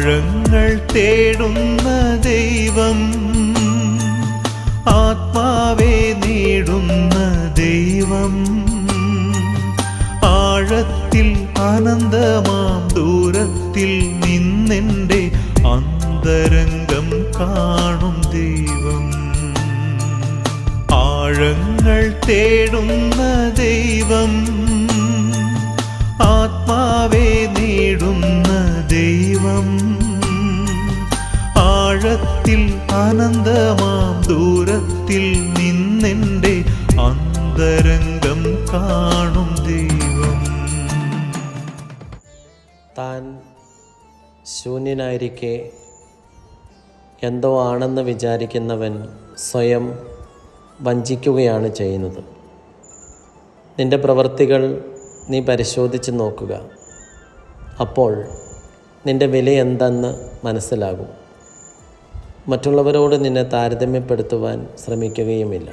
ആഴങ്ങൾ തേടുന്ന ദൈവം, ആത്മാവെ നേടുന്ന ദൈവം, ആഴത്തിൽ അനന്തമാം ദൂരത്തിൽ നിന്നെൻ്റെ അന്തരംഗം കാണും ദൈവം. ആഴങ്ങൾ തേടുന്ന ദൈവം, ആത്മാവെ നേടുന്ന ദൈവം, ആഴത്തിൽ അനന്തമാം ദൂരത്തിൽ നിന്നെൻ്റെ അന്തരംഗം കാണും ദൈവം. താൻ ശൂന്യനായിരിക്കെ എന്തോ ആണെന്ന് വിചാരിക്കുന്നവൻ സ്വയം വഞ്ചിക്കുകയാണ് ചെയ്യുന്നത്. നിൻ്റെ പ്രവൃത്തികൾ നീ പരിശോധിച്ച് നോക്കുക. അപ്പോൾ നിൻ്റെ വില എന്തെന്ന് മനസ്സിലാകും. മറ്റുള്ളവരോട് നിന്നെ താരതമ്യപ്പെടുത്തുവാൻ ശ്രമിക്കുകയുമില്ല.